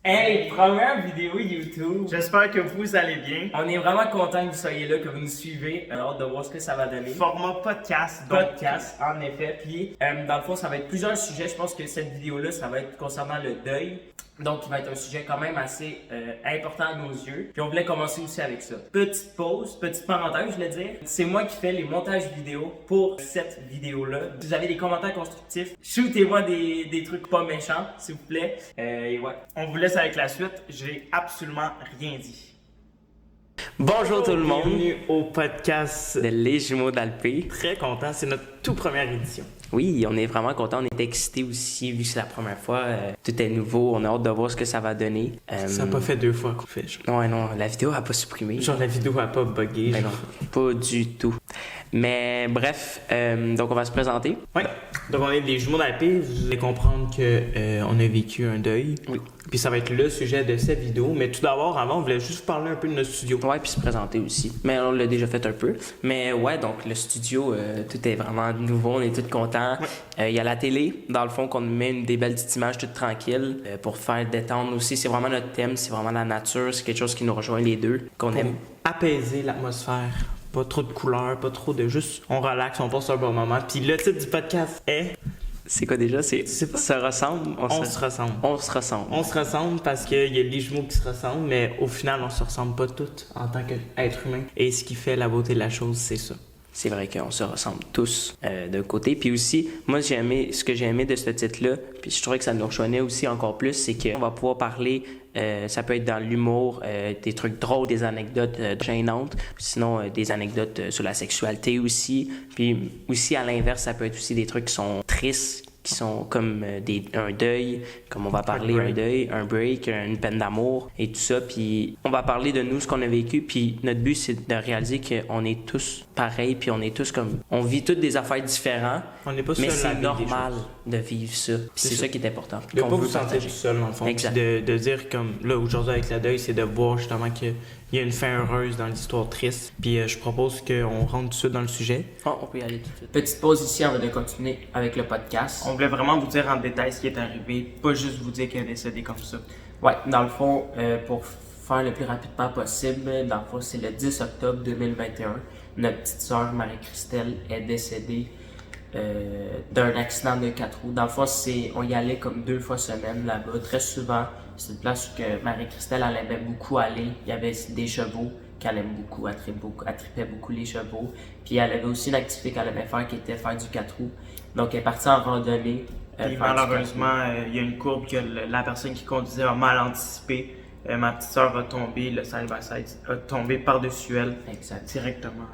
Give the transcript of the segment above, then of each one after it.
Hey, première vidéo YouTube. J'espère que vous allez bien. On est vraiment content que vous soyez là, que vous nous suivez. On a hâte de voir ce que ça va donner. Format podcast. Podcast, en effet. Puis, dans le fond, ça va être plusieurs sujets. Je pense que cette vidéo-là, ça va être concernant le deuil. Donc, il va être un sujet quand même assez important à nos yeux. Puis, on voulait commencer aussi avec ça. Petite pause, petite parenthèse, je voulais dire. C'est moi qui fais les montages vidéo pour cette vidéo-là. Si vous avez des commentaires constructifs, shootez-moi des trucs pas méchants, s'il vous plaît. Et ouais. On vous laisse avec la suite. J'ai absolument rien dit. Bonjour tout le monde, Bienvenue au podcast. de Les Jumeaux d'Alpé. Très content, c'est notre toute première édition. Oui, on est vraiment content, on est excités aussi, vu que c'est la première fois. Tout est nouveau, on a hâte de voir ce que ça va donner. Ça n'a pas fait 2 fois qu'on fait. Ouais, non, la vidéo a pas supprimé. Genre la vidéo a pas bugué. Ben non, pas du tout. Mais bref, donc on va se présenter. Oui. Donc on est les jumeaux d'Alpé. Vous allez comprendre que on a vécu un deuil. Oui. Puis ça va être le sujet de cette vidéo. Mais tout d'abord, avant, on voulait juste vous parler un peu de notre studio. Ouais, puis se présenter aussi. Mais on l'a déjà fait un peu. Mais ouais, donc le studio, tout est vraiment nouveau, on est tous contents. Il y a la télé, dans le fond, qu'on met des belles petites images toutes tranquilles pour faire détendre aussi. C'est vraiment notre thème, c'est vraiment la nature, c'est quelque chose qui nous rejoint les deux, qu'on Pour aime. apaiser l'atmosphère. Pas trop de couleurs, pas trop de juste. On relaxe, on passe un bon moment. Puis le titre du podcast est C'est quoi déjà? C'est sais pas. se ressemble? On se ressemble. On se ressemble. On se ressemble parce qu'il y a les jumeaux qui se ressemblent, mais au final, on se ressemble pas tous en tant qu'être humain. Et ce qui fait la beauté de la chose, c'est ça. C'est vrai qu'on se ressemble tous d'un côté. Puis aussi, moi, ce que j'ai aimé de ce titre-là, puis je trouvais que ça nous rejoignait aussi encore plus, c'est qu'on va pouvoir parler, ça peut être dans l'humour, des trucs drôles, des anecdotes gênantes, sinon des anecdotes sur la sexualité aussi. Puis aussi, à l'inverse, ça peut être aussi des trucs qui sont tristes, qui sont comme un deuil, comme on va parler un deuil, un break, une peine d'amour et tout ça. Puis on va parler de nous, ce qu'on a vécu. Puis notre but, c'est de réaliser qu'on est tous pareils, puis on est tous comme... On vit toutes des affaires différentes, On n'est pas mais seul à c'est vivre des normal choses. de vivre ça. Puis c'est ça qui est important. De qu'on pas veut vous sentir partager. tout seul, dans le fond. Exact. Puis de dire comme, là, aujourd'hui, avec le deuil, c'est de voir justement qu'il y a une fin heureuse dans l'histoire triste. Puis je propose qu'on rentre tout de suite dans le sujet. On peut y aller tout de suite. Petite pause ici avant de continuer avec le podcast. On voulait vraiment vous dire en détail ce qui est arrivé, pas juste vous dire qu'elle est décédée comme ça. Ouais, dans le fond, pour faire le plus rapidement possible, dans le fond, c'est le 10 octobre 2021. Notre petite sœur Marie-Christelle est décédée d'un accident de 4 roues. Dans le fond, on y allait comme 2 fois semaine là-bas, très souvent. C'est une place où Marie-Christelle, elle aimait beaucoup aller. Il y avait des chevaux qu'elle aime beaucoup, elle tripait beaucoup les chevaux. Puis elle avait aussi une activité qu'elle aimait faire qui était faire du 4 roues. Donc elle est partie en randonnée. Puis malheureusement, il y a une courbe que la personne qui conduisait a mal anticipé. Ma petite sœur a tombé, le side-by-side a tombé par-dessus elle. Exact. Directement.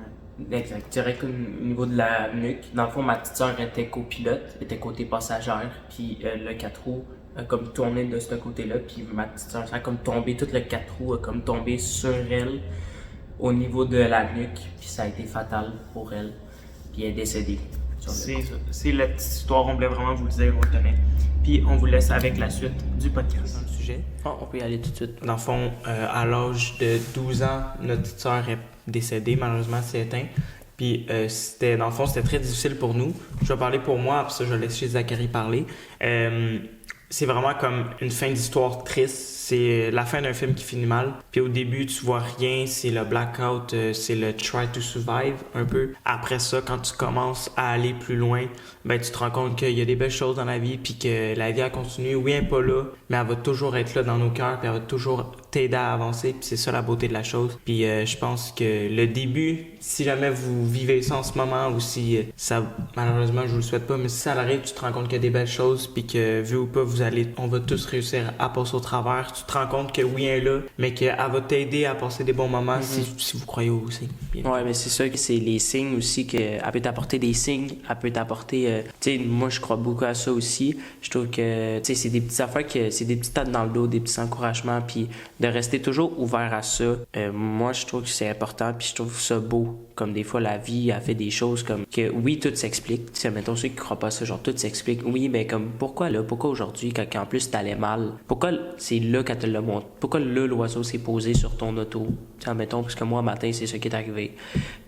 Exact. Direct au niveau de la nuque. Dans le fond, ma petite sœur était copilote, était côté passagère. Puis le 4 roues a comme tourné de ce côté-là. Puis ma petite sœur, ça a comme tombé, tout le 4 roues a comme tombé sur elle au niveau de la nuque. Puis ça a été fatal pour elle. Puis elle est décédée. C'est la petite histoire, on voulait vraiment vous le dire, on le tenait. Puis on vous laisse avec la suite du podcast. Dans le sujet. On peut y aller tout de suite. Dans le fond, à l'âge de 12 ans, notre petite sœur est décédée, malheureusement, elle s'est éteinte. Puis dans le fond, c'était très difficile pour nous. Je vais parler pour moi, après ça, je vais laisser Zachary parler. C'est vraiment comme une fin d'histoire triste. C'est la fin d'un film qui finit mal. Puis au début, tu vois rien. C'est le blackout, c'est le try to survive un peu. Après ça, quand tu commences à aller plus loin, ben tu te rends compte qu'il y a des belles choses dans la vie, puis que la vie elle continue. Oui, elle n'est pas là, mais elle va toujours être là dans nos cœurs, puis elle va toujours t'aider à avancer. Puis c'est ça la beauté de la chose. Puis je pense que le début, si jamais vous vivez ça en ce moment, ou si ça, malheureusement, je vous le souhaite pas, mais si ça arrive, tu te rends compte qu'il y a des belles choses, puis que vu ou pas, on va tous réussir à passer au travers. Tu te rends compte que oui, elle est là, mais qu'elle va t'aider à passer des bons moments si vous croyez aussi. Bien. Ouais, mais c'est ça que c'est les signes aussi, qu'elle peut t'apporter des signes, elle peut t'apporter... tu sais, moi, je crois beaucoup à ça aussi. Je trouve que, tu sais, c'est des petites affaires, c'est des petites tapes dans le dos, des petits encouragements, puis de rester toujours ouvert à ça. Moi, je trouve que c'est important, puis je trouve ça beau. Comme des fois, la vie a fait des choses comme que, oui, tout s'explique. Tu sais, mettons ceux qui croient pas à ça, genre, tout s'explique. Oui, mais comme, pourquoi là? Pourquoi aujourd'hui, quand en plus t'allais mal? Pourquoi c'est là qu'elle te l'a montré? Pourquoi là, l'oiseau s'est posé sur ton auto? Tu sais, mettons, parce que moi, matin, c'est ça qui est arrivé.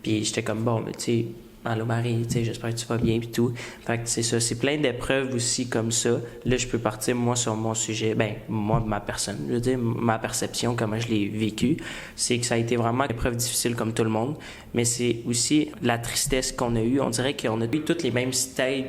Puis j'étais comme, bon, mais tu sais, allô Marie, tu sais, j'espère que tu vas bien, puis tout. Fait que c'est ça, c'est plein d'épreuves aussi comme ça. Là, je peux partir, moi, sur mon sujet, moi, ma personne, je veux dire, ma perception, comment je l'ai vécu, c'est que ça a été vraiment une épreuve difficile comme tout le monde, mais c'est aussi la tristesse qu'on a eue. On dirait qu'on a eu tous les mêmes stades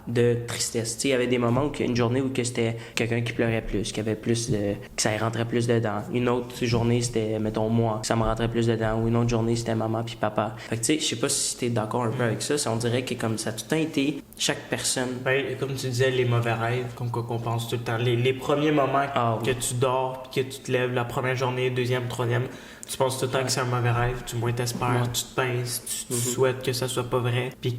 de tristesse. Tu sais, il y avait des moments où une journée où que c'était quelqu'un qui pleurait plus, qui avait plus de, que ça y rentrait plus dedans. Une autre journée, c'était, mettons, moi, que ça me rentrait plus dedans. Ou une autre journée, c'était maman puis papa. Fait que tu sais, je sais pas si t'es d'accord un peu avec ça. On dirait que comme ça a tout le temps été chaque personne. Ben, comme tu disais, les mauvais rêves, comme quoi qu'on pense tout le temps. Les premiers moments que tu dors, puis que tu te lèves, la première journée, deuxième, troisième, tu penses tout le temps que c'est un mauvais rêve. Du moins, t'espères, tu te pinces, tu souhaites que ça soit pas vrai. Puis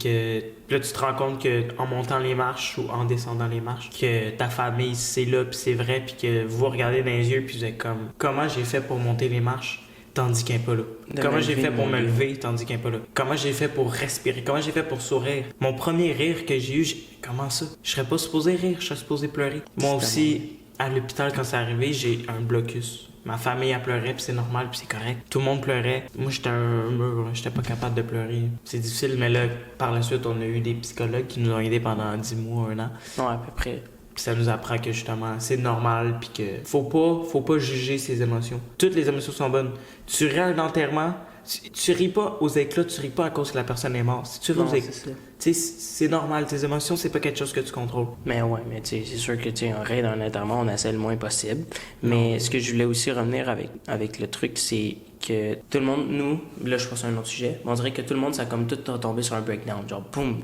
là, tu te rends compte qu'en montant les marches ou en descendant les marches, que ta famille, c'est là, puis c'est vrai, puis que vous regardez dans les yeux, puis vous êtes comme, comment j'ai fait pour monter les marches? Tandis qu'elle n'est pas là. Comment j'ai fait pour me lever tandis qu'elle n'est pas là? Comment j'ai fait pour respirer? Comment j'ai fait pour sourire? Mon premier rire que j'ai eu, comment ça? Je serais pas supposé rire, je serais supposé pleurer. Moi aussi, à l'hôpital, quand c'est arrivé, j'ai un blocus. Ma famille a pleuré, puis c'est normal, puis c'est correct. Tout le monde pleurait. Moi, j'étais un mur, j'étais pas capable de pleurer. C'est difficile, mais là, par la suite, on a eu des psychologues qui nous ont aidés pendant 10 mois, 1 an. Ouais, à peu près. Puis ça nous apprend que justement, c'est normal, puis que faut pas juger ses émotions. Toutes les émotions sont bonnes. Tu ris à un enterrement, tu ris pas aux éclats, tu ris pas à cause que la personne est morte. Si tu ris aux éclats, tu sais, c'est normal. Tes émotions, c'est pas quelque chose que tu contrôles. Mais ouais, mais tu sais, c'est sûr que tu sais, on rit dans un enterrement, on essaie le moins possible. Mais ce que je voulais aussi revenir avec le truc, c'est que tout le monde, nous, là je passe à un autre sujet, on dirait que tout le monde, ça a comme tout tombé sur un breakdown. Genre, boum,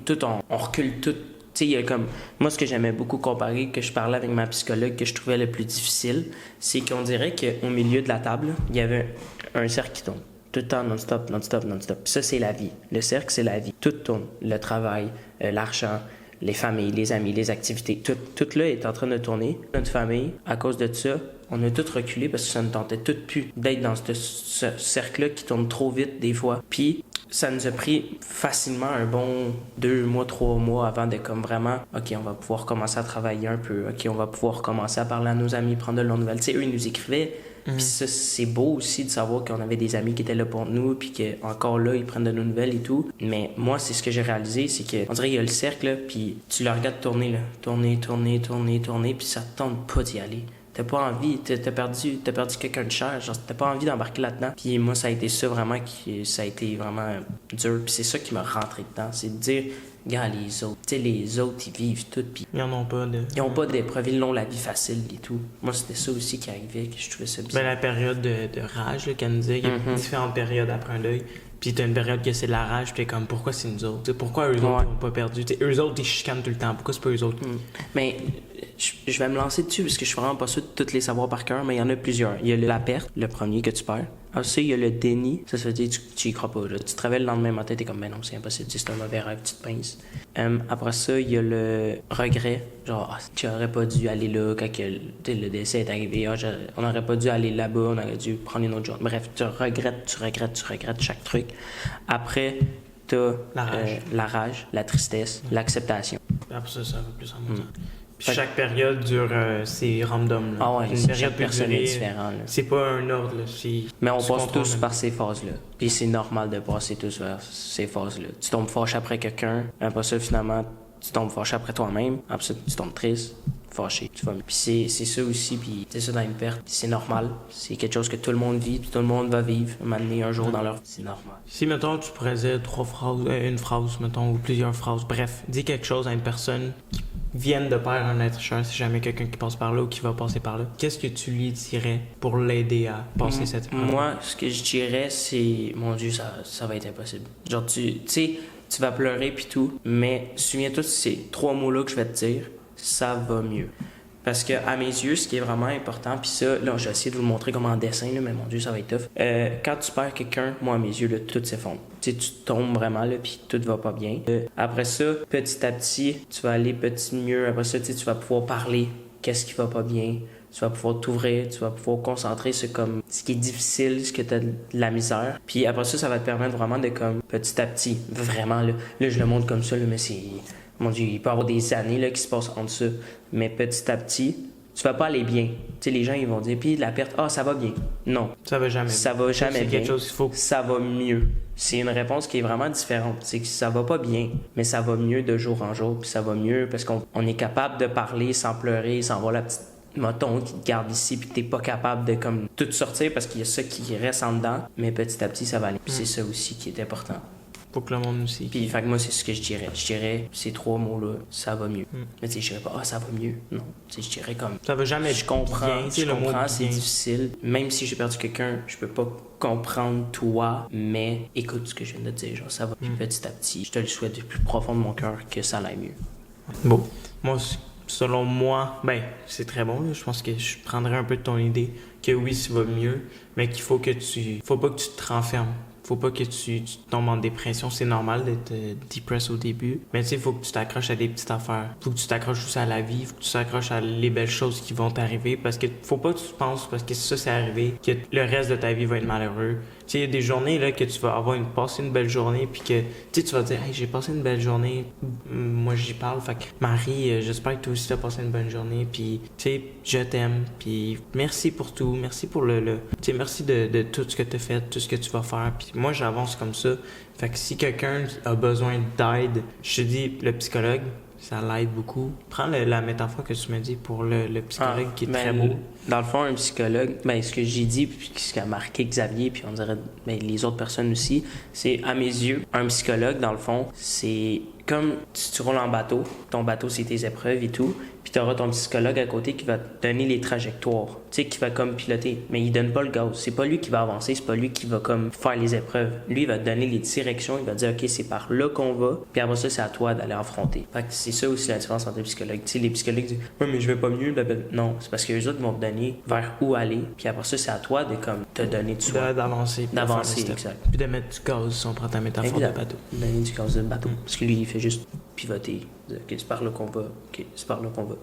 on recule tout. Tu sais, il y a comme... Moi, ce que j'aimais beaucoup comparer, que je parlais avec ma psychologue, que je trouvais le plus difficile, c'est qu'on dirait qu'au milieu de la table, il y avait un cercle qui tourne. Tout le temps, non-stop, non-stop, non-stop. Ça, c'est la vie. Le cercle, c'est la vie. Tout tourne. Le travail, l'argent, les familles, les amis, les activités. Tout là est en train de tourner. Notre famille, à cause de ça, on a tout reculé parce que ça ne tentait tout plus d'être dans ce cercle-là qui tourne trop vite des fois. Puis, ça nous a pris facilement un bon 2 mois, 3 mois avant de comme vraiment, OK, on va pouvoir commencer à travailler un peu. OK, on va pouvoir commencer à parler à nos amis, prendre de leurs nouvelles. Tu sais, eux, ils nous écrivaient. Puis ça, c'est beau aussi de savoir qu'on avait des amis qui étaient là pour nous, puis qu'encore là, ils prennent de nos nouvelles et tout. Mais moi, c'est ce que j'ai réalisé, c'est qu'on dirait qu'il y a le cercle, là, puis tu le regardes tourner, là. Tourner, puis ça te tente pas d'y aller. T'as pas envie, t'as perdu quelqu'un de cher, genre t'as pas envie d'embarquer là-dedans. Puis moi, ça a été ça vraiment ça a été vraiment dur. Puis c'est ça qui m'a rentré dedans, c'est de dire, gars, les autres, tu sais, les autres, ils vivent tout, puis ils en ont pas de... Ils ont pas d'épreuves, ils l'ont la vie facile et tout. Moi, c'était ça aussi qui arrivait, que je trouvais ça bizarre. Ben, la période de rage, là, qu'elle nous disait, il y a différentes périodes après un deuil. Puis t'as une période que c'est de la rage, puis t'es comme, pourquoi c'est nous autres? T'sais, pourquoi eux autres n'ont pas perdu? T'sais, eux autres, ils chicanent tout le temps. Pourquoi c'est pas eux autres? Mais je vais me lancer dessus parce que je suis vraiment pas sûr de toutes les savoir par cœur, mais il y en a plusieurs. Il y a la perte, le premier que tu perds. Ensuite, il y a le déni. Ça veut dire que tu y crois pas. Là. Tu te réveilles le lendemain matin, t'es comme, ben non, c'est impossible, c'est un mauvais rêve, tu te pinces. Après ça, il y a le regret. Genre, tu aurais pas dû aller là quand le décès est arrivé. On aurait pas dû aller là-bas, on aurait dû prendre une autre journée. Bref, tu regrettes chaque truc. Après, t'as la rage, la tristesse, l'acceptation. Après ça va plus en montant. Puis chaque période dure ses random. Ah ouais, une période chaque personne est différente. C'est pas un ordre. Là. Mais on passe tous par ces phases-là. Puis c'est normal de passer tous vers ces phases-là. Tu tombes fâché après quelqu'un, après ça, finalement, tu tombes fâché après toi-même, après ça, tu tombes triste, fâché, tu vas. Puis c'est ça aussi, puis c'est ça dans une perte. C'est normal. C'est quelque chose que tout le monde vit, puis tout le monde va vivre un jour dans leur vie. C'est normal. Si, mettons, tu pourrais dire une phrase, mettons, ou plusieurs phrases, bref, dis quelque chose à une personne qui viennent de perdre un être cher, si jamais quelqu'un qui passe par là ou qui va passer par là. Qu'est-ce que tu lui dirais pour l'aider à passer cette épreuve? Moi, ce que je dirais, c'est... Mon Dieu, ça va être impossible. Genre, tu sais, tu vas pleurer puis tout, mais souviens-toi de ces 3 mots-là que je vais te dire, ça va mieux. Parce que à mes yeux, ce qui est vraiment important, puis ça, là, j'ai essayé de vous le montrer comme en dessin, là, mais mon Dieu, ça va être tough. Quand tu perds quelqu'un, moi, à mes yeux, là, tout s'effondre. Tu sais, tu tombes vraiment, là, puis tout va pas bien. Après ça, petit à petit, tu vas aller petit mieux. Après ça, tu vas pouvoir parler. Qu'est-ce qui va pas bien? Tu vas pouvoir t'ouvrir, tu vas pouvoir concentrer sur comme ce qui est difficile, ce que tu as de la misère. Puis après ça, ça va te permettre vraiment de comme petit à petit, vraiment, là je le montre comme ça, là, mais c'est... Mon Dieu, il peut y avoir des années là, qui se passent entre ça. Mais petit à petit, tu vas pas aller bien. Tu sais, les gens, ils vont dire, puis la perte, ça va bien. Non, Ça va jamais. ça va jamais C'est bien. quelque chose qu'il faut. Ça va mieux. C'est une réponse qui est vraiment différente. C'est que ça va pas bien, mais ça va mieux de jour en jour, puis ça va mieux parce qu'on est capable de parler sans pleurer, sans voir la petite moton qui te garde ici, puis que t'es pas capable de comme tout sortir parce qu'il y a ça qui reste en dedans, mais petit à petit, ça va aller. Puis c'est ça aussi qui est important. Faut que le monde aussi. Puis, fait que moi, c'est ce que je dirais. Je dirais, ces 3 mots-là, ça va mieux. Mais tu sais, je dirais pas, ça va mieux. Non. Tu sais, je dirais comme. Ça va jamais Je comprends, bien, tu sais, je le mot comprends, c'est bien. difficile. Même si j'ai perdu quelqu'un, je peux pas comprendre toi, mais écoute ce que je viens de te dire. Genre, ça va. Puis petit à petit, je te le souhaite du plus profond de mon cœur que ça aille mieux. Bon. Moi, selon moi, c'est très bon. Là. Je pense que je prendrais un peu de ton idée que oui, ça va mieux, mais qu'il faut pas que tu te renfermes. Faut pas que tu tombes en dépression. C'est normal d'être depressed au début. Mais tu sais, il faut que tu t'accroches à des petites affaires. Faut que tu t'accroches aussi à la vie. Faut que tu t'accroches à les belles choses qui vont t'arriver. Parce que faut pas que tu penses, parce que ça, c'est arrivé, que le reste de ta vie va être malheureux. Tu sais, il y a des journées là, que tu vas passer une belle journée, puis que tu vas te dire, hey, j'ai passé une belle journée. Moi, j'y parle. Fait que Marie, j'espère que toi aussi, t'as passé une bonne journée. Puis, tu sais, je t'aime. Puis, merci pour tout. Merci pour tu sais, merci de tout ce que tu as fait, tout ce que tu vas faire. Puis, moi, j'avance comme ça. Fait que si quelqu'un a besoin d'aide, je te dis, le psychologue, ça l'aide beaucoup. Prends la métaphore que tu me dis pour le psychologue qui est très beau. Dans le fond, un psychologue, ce que j'ai dit, puis ce qu'a marqué Xavier, puis on dirait les autres personnes aussi, c'est à mes yeux, un psychologue, dans le fond, c'est comme si tu roules en bateau. Ton bateau, c'est tes épreuves et tout. Puis tu auras ton psychologue à côté qui va te donner les trajectoires, tu sais, qui va comme piloter. Mais il donne pas le gaz. C'est pas lui qui va avancer, c'est pas lui qui va comme faire les épreuves. Lui, il va te donner les directions, il va te dire, OK, c'est par là qu'on va. Puis après ça, c'est à toi d'aller affronter. Fait que c'est ça aussi la différence entre les psychologues. Tu sais, les psychologues disent, ouais, mais je vais pas mieux. Non, c'est parce que les autres vont te donner vers où aller. Puis après ça, c'est à toi de comme te donner du soin. D'avancer. D'avancer, exact. Puis de mettre du gaz si on prend ta métaphore de bateau. Donner du gaz de bateau. Parce que lui, il fait juste pivoter. Dire, OK, c'est par là qu'on va. OK, c'est par là qu'on va.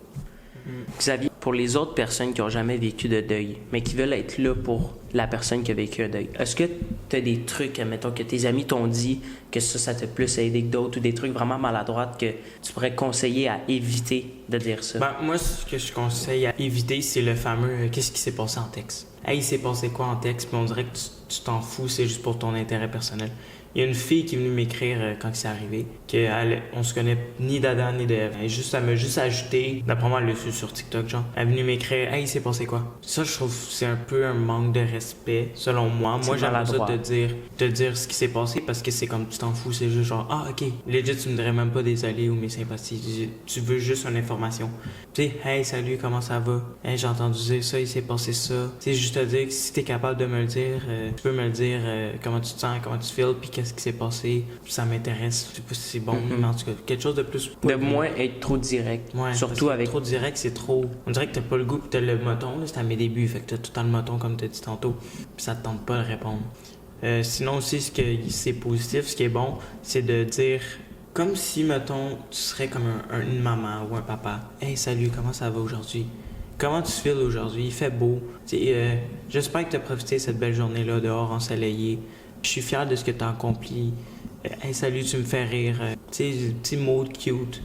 Xavier, pour les autres personnes qui n'ont jamais vécu de deuil, mais qui veulent être là pour la personne qui a vécu un deuil, est-ce que tu as des trucs, admettons, que tes amis t'ont dit que ça t'a plus aidé que d'autres, ou des trucs vraiment maladroits que tu pourrais conseiller à éviter de dire ça? Moi, ce que je conseille à éviter, c'est le fameux qu'est-ce qui s'est passé en texte. Hey, il s'est passé quoi en texte? Puis on dirait que tu t'en fous, c'est juste pour ton intérêt personnel. Il y a une fille qui est venue m'écrire quand c'est arrivé, qu'on se connaît ni d'Adam ni d'Ève. Elle m'a juste ajouté, d'après moi, elle l'a su sur TikTok, genre. Elle est venue m'écrire, hey, il s'est passé quoi? Ça, je trouve que c'est un peu un manque de respect, selon moi. Moi, j'aimerais ça te dire ce qui s'est passé parce que c'est comme tu t'en fous, c'est juste genre, ok. Legit, tu me dirais même pas désolé ou mes sympathies. Tu veux juste une information. Tu sais, hey, salut, comment ça va? Hey, j'ai entendu dire ça, il s'est passé ça. Tu sais, juste te dire que si t'es capable de me le dire, tu peux me le dire, comment tu te sens, comment tu te feels, puis qu'est-ce qui s'est passé. Ça m'intéresse. Je sais pas si c'est bon, mais en tout cas, quelque chose de plus. De moins être trop direct. Ouais, surtout avec. Trop direct, c'est trop. On dirait que t'as pas le goût, t'as le moton, là, c'est à mes débuts, fait que t'as tout le temps le moton, comme t'as dit tantôt, puis ça te tente pas de répondre. Sinon, aussi, ce que c'est positif, ce qui est bon, c'est de dire. Comme si, mettons, tu serais comme une maman ou un papa. Hey, salut, comment ça va aujourd'hui? Comment tu te feels aujourd'hui? Il fait beau. J'espère que tu as profité de cette belle journée-là dehors ensoleillée. Je suis fier de ce que tu as accompli. Hey, salut, tu me fais rire. Tu sais, petit mot cute.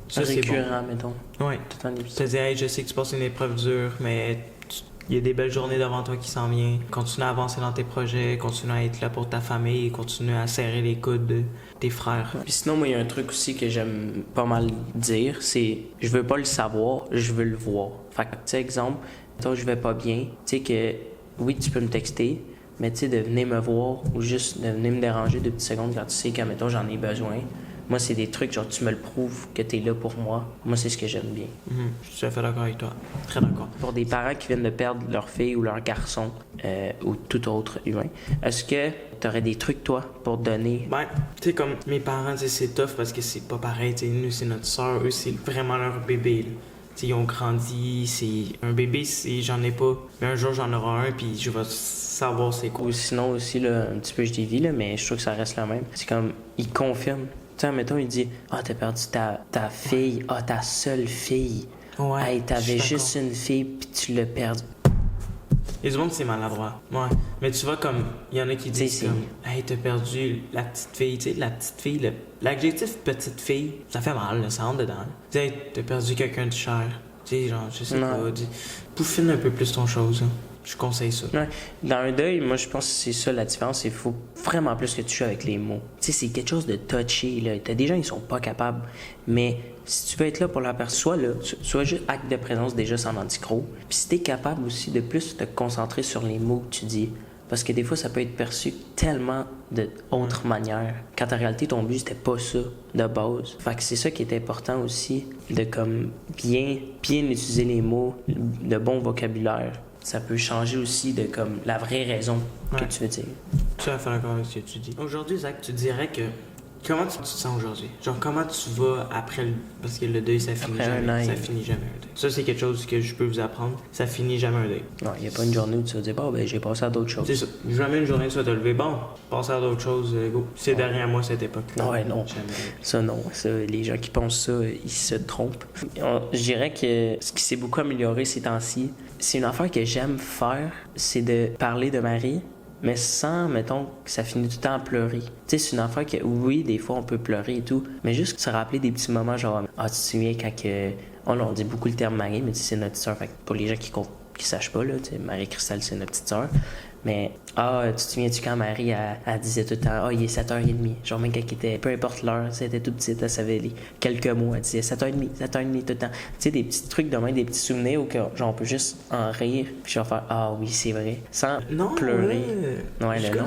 Ça, c'est récurrent, bon. Mettons. Ouais. Tu te dis, hey, je sais que tu passes une épreuve dure, mais il y a des belles journées devant toi qui s'en viennent. Continue à avancer dans tes projets, continue à être là pour ta famille, continue à serrer les coudes de tes frères. Puis sinon, moi, il y a un truc aussi que j'aime pas mal dire, c'est je veux pas le savoir, je veux le voir. Fait que, tu sais, exemple, toi, je vais pas bien, tu sais que, oui, tu peux me texter, mais tu sais, de venir me voir ou juste de venir me déranger 2 petites secondes quand tu sais que, mettons, j'en ai besoin. Moi, c'est des trucs, genre, tu me le prouves que t'es là pour moi. Moi, c'est ce que j'aime bien. Je suis tout à fait d'accord avec toi. Très d'accord. Pour des parents qui viennent de perdre leur fille ou leur garçon ou tout autre humain, est-ce que t'aurais des trucs, toi, pour donner? Tu sais, comme mes parents, c'est tough parce que c'est pas pareil. T'sais, nous, c'est notre soeur, eux, c'est vraiment leur bébé. Ils ont grandi, c'est un bébé, j'en ai pas. Mais un jour, j'en aurai un, puis je vais savoir c'est quoi. Ou sinon aussi, là, un petit peu je dévie, là, mais je trouve que ça reste la même. C'est comme, ils confirment. Tu sais, mettons, il dit, t'as perdu ta fille, ta seule fille. Ouais. Hey, t'avais juste une fille, puis tu l'as perdue. Les autres, c'est maladroit. Ouais. Mais tu vois, comme, il y en a qui disent comme, hey, t'as perdu la petite fille. Tu sais, la petite fille, l'adjectif petite fille, ça fait mal, là, ça rentre dedans. Tu sais, hey, t'as perdu quelqu'un de cher. Tu sais, genre, je sais Non. pas, pouffine un peu plus ton chose. Hein. Je conseille ça. Ouais. Dans un deuil, moi, je pense que c'est ça la différence. Il faut vraiment plus que tu joues avec les mots. Tu sais, c'est quelque chose de touché, là. T'as des gens, ils sont pas capables. Mais si tu veux être là pour la personne, soit juste acte de présence, déjà, sans anti-cro. Puis si t'es capable aussi de plus te concentrer sur les mots que tu dis. Parce que des fois, ça peut être perçu tellement d'autres manières. Quand en réalité, ton but, c'était pas ça, de base. Fait que c'est ça qui est important aussi, de comme bien utiliser les mots, de bon vocabulaire. Ça peut changer aussi de comme la vraie raison que tu veux dire. Tu vas faire d'accord avec ce que tu dis. Aujourd'hui, Zach, tu dirais que. Comment tu te sens aujourd'hui? Genre, comment tu vas après le. Parce que le deuil, ça finit Après jamais. un an, Ça finit jamais un deuil. Ça, c'est quelque chose que je peux vous apprendre. Ça finit jamais un deuil. Non, il n'y a pas une journée où tu vas dire, bon, ben, j'ai passé à d'autres choses. C'est ça. Jamais une journée, tu vas te lever. Bon, passer à d'autres choses, go. C'est derrière moi cette époque. Ouais, non. Jamais. Ça, non. Ça, les gens qui pensent ça, ils se trompent. Je dirais que ce qui s'est beaucoup amélioré ces temps-ci, c'est une affaire que j'aime faire, c'est de parler de Marie, mais sans, mettons, que ça finit tout le temps à pleurer. Tu sais, c'est une affaire que, oui, des fois, on peut pleurer et tout, mais juste se rappeler des petits moments, genre, ah, tu te souviens quand que... on dit beaucoup le terme Marie, mais tu sais, c'est notre sœur. Fait que pour les gens qui sachent pas, là, tu sais, Marie-Christelle, c'est notre petite sœur. Mais, tu te souviens-tu quand Marie, elle disait tout le temps, il est 7h30. Genre, même quand elle était, peu importe l'heure, c'était tout petite, elle savait les quelques mots, elle disait 7h30 tout le temps. Tu sais, des petits trucs de même, des petits souvenirs où genre, on peut juste en rire, puis genre faire, ah oui, c'est vrai, sans pleurer. Ouais, le non,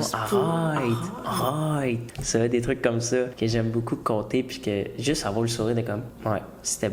arrête. Ça, des trucs comme ça que j'aime beaucoup compter, puis que juste avoir le sourire de comme, ouais, c'était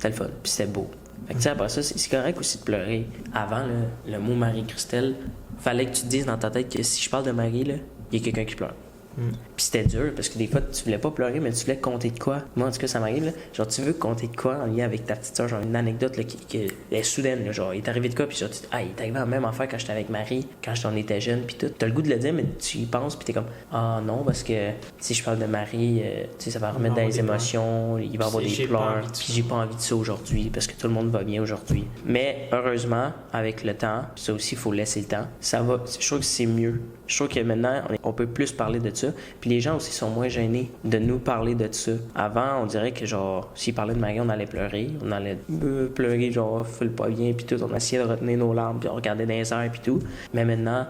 le fun, puis c'était beau. Fait que, tu sais, après ça, c'est correct aussi de pleurer. Avant, le mot Marie-Christelle, fallait que tu te dises dans ta tête que si je parle de Marie, là, il y a quelqu'un qui pleure. Puis c'était dur, parce que des fois, tu voulais pas pleurer, mais tu voulais compter de quoi. Moi, en tout cas, ça m'arrive, là. Genre, tu veux compter de quoi en lien avec ta petite soeur, genre une anecdote là, qui est soudaine, là, genre, il est arrivé de quoi, puis genre, il est arrivé la même affaire quand j'étais avec Marie, quand on était jeune, puis tout. T'as le goût de le dire, mais tu y penses, puis t'es comme, non, parce que si je parle de Marie, tu sais, ça va remettre dans les émotions, il va y avoir des pleurs, puis j'ai pas envie de ça aujourd'hui, parce que tout le monde va bien aujourd'hui. Mais heureusement, avec le temps, ça aussi, il faut laisser le temps, ça va, je trouve que c'est mieux. Je trouve que maintenant, on peut plus parler de ça. Puis les gens aussi sont moins gênés de nous parler de ça. Avant, on dirait que, genre, s'ils parlaient de Marie, on allait pleurer. On allait pleurer, genre, file pas bien, puis tout. On essayait de retenir nos larmes, puis on regardait dans les airs, puis tout. Mais maintenant,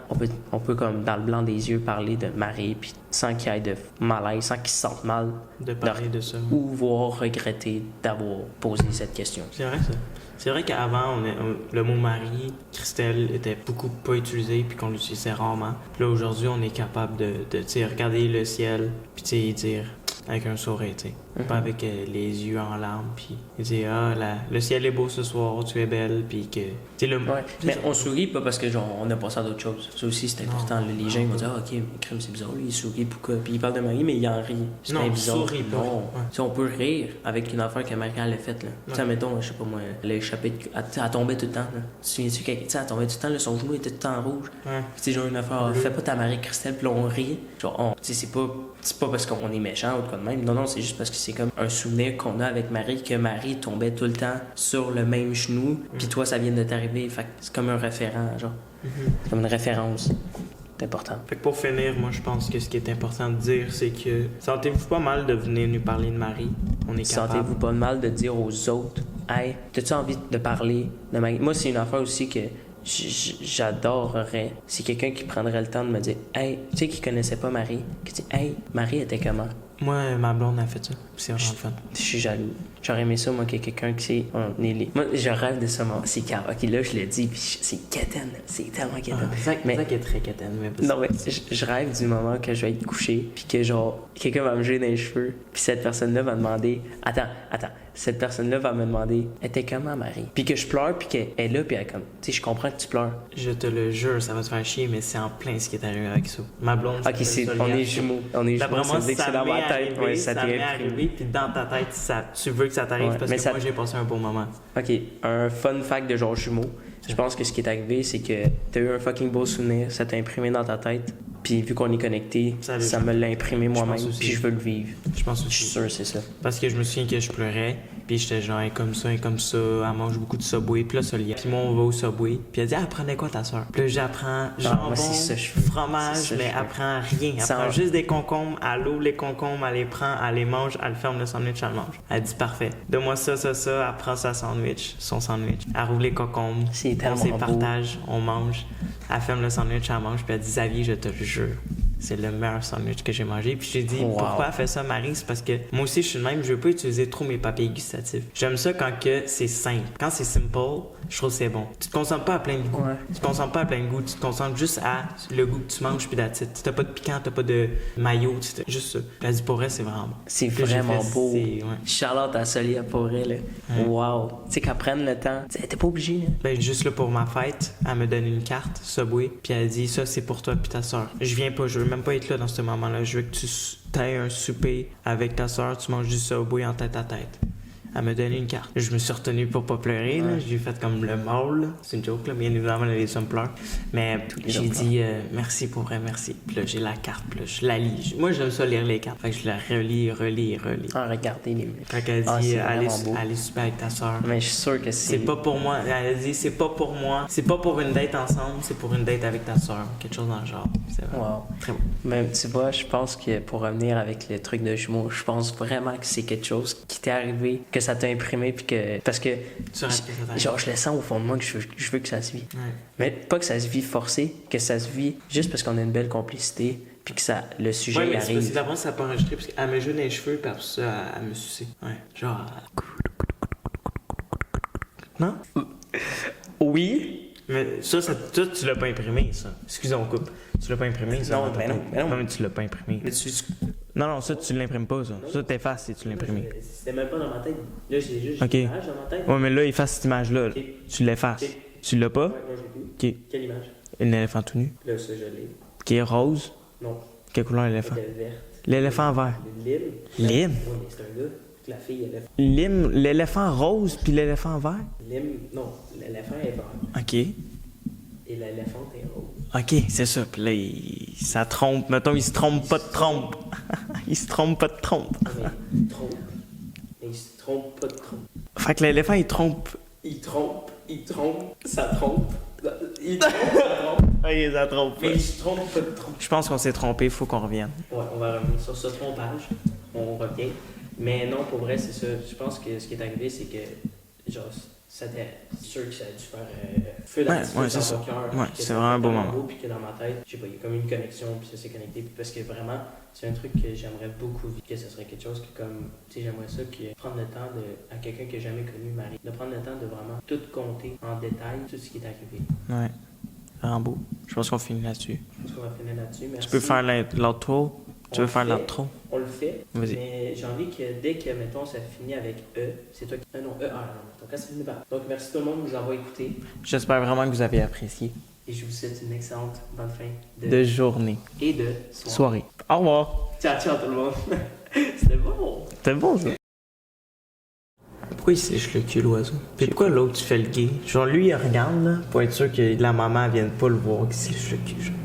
on peut comme, dans le blanc des yeux, parler de Marie, puis sans qu'il y ait de malaise, sans qu'ils se sentent mal de parler de ça. Ou voire regretter d'avoir posé cette question. C'est vrai, ça. C'est vrai qu'avant, le mot Marie, Christelle était beaucoup pas utilisé puis qu'on l'utilisait rarement. Puis là, aujourd'hui, on est capable de regarder le ciel puis dire avec un sourire, tu sais. Pas avec les yeux en larmes puis dire le ciel est beau ce soir, tu es belle puis que mais on sourit pas parce que genre on a passé à d'autres choses. Ça aussi c'est important. Les gens vont dire OK, crème c'est bizarre, lui, il sourit pourquoi? Puis il parle de Marie mais il en rit. C'est non, bizarre. Sourit pas. Non. On peut rire avec une affaire que Marie elle a faite là. Tu sais mettons, je sais pas moi, elle a échappé elle tombait tout le temps là. Tu te souviens-tu qu'elle tombait tout le temps là, son genou était tout le temps rouge. Ouais. Tu sais genre une affaire, fais pas ta Marie-Christelle puis là on rit. Genre tu sais c'est pas parce qu'on est méchant ou quoi de même. Non, c'est juste parce que c'est comme un souvenir qu'on a avec Marie, que Marie tombait tout le temps sur le même genou, puis toi, ça vient de t'arriver. Fait que c'est comme un référent, genre. C'est comme une référence. C'est important. Fait que pour finir, moi, je pense que ce qui est important de dire, c'est que sentez-vous pas mal de venir nous parler de Marie. On est capable. Sentez-vous pas mal de dire aux autres, hey, t'as-tu envie de parler de Marie? Moi, c'est une affaire aussi que j'adorerais. C'est quelqu'un qui prendrait le temps de me dire, hey, tu sais, qui connaissait pas Marie, qui dit, hey, Marie était comment? Moi, ma blonde a fait ça. C'est vraiment fun. Je suis jaloux. J'aurais aimé ça, moi, que quelqu'un qui sait. Moi, je rêve de ça, moi. C'est car. Ok, là, je le dis, puis c'est quétaine. C'est tellement quétaine. Zach est très quétaine, mais non, mais je rêve du moment que je vais être couché, puis que, genre, quelqu'un va me jouer dans les cheveux, puis cette personne-là va demander. Attends. Cette personne-là va me demander, elle était comment, Marie? Puis que je pleure, puis qu'elle est là, puis elle est comme, tu sais, je comprends que tu pleures. Je te le jure, ça va te faire chier, mais c'est en plein ce qui est arrivé avec ça. Ma blonde, ok, on est jumeaux. D'après moi, c'est dans ma tête. Ouais, ça t'est arrivé, puis dans ta tête, tu veux que ça t'arrive parce que moi, j'ai passé un bon moment. Ok, un fun fact de genre jumeaux. Je pense que ce qui est arrivé, c'est que t'as eu un fucking beau souvenir, ça t'a imprimé dans ta tête. Puis vu qu'on est connecté, ça me l'a imprimé moi-même, puis je veux le vivre. Je pense aussi. Je suis sûr, c'est ça. Parce que je me souviens que je pleurais, Puis j'étais genre, elle est comme ça, elle mange beaucoup de Subway. Puis là, ça lie. Puis moi, on va au Subway. Puis elle dit, elle prenait quoi ta soeur? Puis là, j'apprends jambon, moi, c'est ça, je fais. fromage, C'est ça, mais je fais. elle prend rien. Elle Ça prend va. juste des concombres, elle ouvre les concombres, elle les prend, elle les mange, elle ferme le sandwich, elle le mange. Elle dit, parfait. Donne-moi ça, elle prend son sandwich. Elle rouvre les concombres, C'est on tellement s'y beau. partage, on mange. Elle ferme le sandwich, elle mange, puis elle dit, Xavier, je te le jure. C'est le meilleur sandwich que j'ai mangé. Puis j'ai dit, Wow. pourquoi elle fait ça, Marie? C'est parce que moi aussi, je suis le même. Je veux pas utiliser trop mes papiers gustatifs. J'aime ça quand que c'est simple. Quand c'est simple, je trouve que c'est bon. Tu te concentres pas à plein de goûts. Ouais. Tu te concentres pas à plein de goûts. Tu te concentres juste à le goût que tu manges, puis that's it. T'as pas de piquant, t'as pas de maillot. Juste ça. Elle a dit, pour vrai, c'est vraiment bon. C'est Puis là, j'ai vraiment fait, beau. c'est- ouais. Charlotte à Solia pour elle. Ouais. Wow. Tu sais, qu'elle prenne le temps. Tu sais, t'es pas obligé, là. Ben, juste là pour ma fête, elle me donne une carte Subway, puis elle dit ça c'est pour toi puis ta soeur. Je viens pas, je veux même pas être là dans ce moment-là. Je veux que tu ailles un souper avec ta soeur, tu manges du Subway en tête à tête. Elle me donne une carte. Je me suis retenu pour pas pleurer, là. J'ai fait comme le mâle, là. C'est une joke, là. Bien évidemment, les hommes pleurent. Mais les j'ai hommes dit merci pour vrai, merci. Puis là, j'ai la carte, puis là, je la lis. Moi, j'aime ça lire les cartes. Fait que je la relis. Ah, regardez les. Fait qu'elle Ah, dit c'est allez, vraiment beau. allez souper avec ta soeur. Mais je suis sûr que C'est pas pour moi. Elle a dit, c'est pas pour moi. C'est pas pour une date ensemble, c'est pour une date avec ta soeur. Quelque chose dans le genre. C'est vraiment Wow. très bon. Mais tu vois, je pense que pour revenir avec le truc de jumeaux, je pense vraiment que c'est quelque chose qui t'est arrivé, que ça t'a imprimé, puis que. Parce que. Tu rates que ça t'arrive. Genre, je le sens au fond de moi que je veux que ça se vit. Ouais. Mais pas que ça se vit forcé, que ça se vit juste parce qu'on a une belle complicité, puis que ça, le sujet Ouais, il mais c'est parce arrive. que d'abord, ça n'a pas enregistré parce qu'elle me joue dans les cheveux, puis après ça, elle me suçait. Ouais. Genre. Non? Oui. Mais ça, toi, tu l'as pas imprimé, ça. Excusez, on coupe. Tu l'as pas imprimé, ça. Non, dans ta ben non, tête. ben non. mais tu l'as pas imprimé. Mais tu. Non, ça, tu l'imprimes pas, ça. Ça, t'effaces si tu l'imprimes. C'était même pas dans ma tête. Là, j'ai juste Ok. une image dans ma tête. Ouais, mais là, efface cette image-là. là. Ok. Tu l'effaces. Ok. Tu l'as pas? Ouais, moi, j'ai vu. Ok. Quelle image? Un éléphant tout nu. Là, ça, je l'ai. Qui est rose. Non. Quelle couleur l'éléphant? C'était verte. L'éléphant vert. Le lime. Lime? Oui, mais c'est un gars. La fille, elle a. Lime, l'éléphant rose puis l'éléphant vert? Lime. Non, l'éléphant est vert. OK. Et l'éléphant est rose. OK, c'est ça. Puis là, ça trompe. Mettons, il se trompe pas de trompe. Il se trompe pas de trompe. Ah, mais il trompe. Mais il se trompe pas de trompe. Fait que l'éléphant, il trompe. Il trompe, ça trompe. Il trompe, ça trompe. OK, ça trompe. Mais il se trompe pas de trompe. Je pense qu'on s'est trompé, faut qu'on revienne. Ouais, on va revenir sur ce trompage. On revient. Mais non, pour vrai, c'est ça. Je pense que ce qui est arrivé, c'est que, genre, c'est sûr que ça a dû faire feu d'artifice Ouais, dans c'est ça. ton cœur. Ouais, que c'est ça vraiment un fait beau tellement moment. beau, puis que dans ma tête, je sais pas, il y a comme une connexion, puis ça s'est connecté. Puis parce que vraiment, c'est un truc que j'aimerais beaucoup vivre. Que ce serait quelque chose que, comme, tu sais, j'aimerais ça, que prendre le temps à quelqu'un que j'ai jamais connu, Marie, de prendre le temps de vraiment tout compter en détail, tout ce qui est arrivé. Ouais. Vraiment beau. Je pense qu'on finit là-dessus. Je pense qu'on va finir là-dessus. Merci. Tu peux faire l'outro? Tu On veux le faire fait. l'outro? On le fait, Vas-y. mais j'ai envie que dès que, mettons, ça finit avec E, c'est toi qui... non, E-R, non, donc quand ça finit par... Donc merci tout le monde de nous avoir écoutés J'espère vraiment que vous avez apprécié. et je vous souhaite une excellente bonne fin De journée. et de Soirée. Au revoir. Ciao, ciao tout le monde. C'était bon. C'était bon, ça. Pourquoi il sèche le cul, l'oiseau? Puis pourquoi l'autre, tu fais le gay? Genre, lui, il regarde, là, pour être sûr que la maman vienne pas le voir qu'il sèche le cul, genre.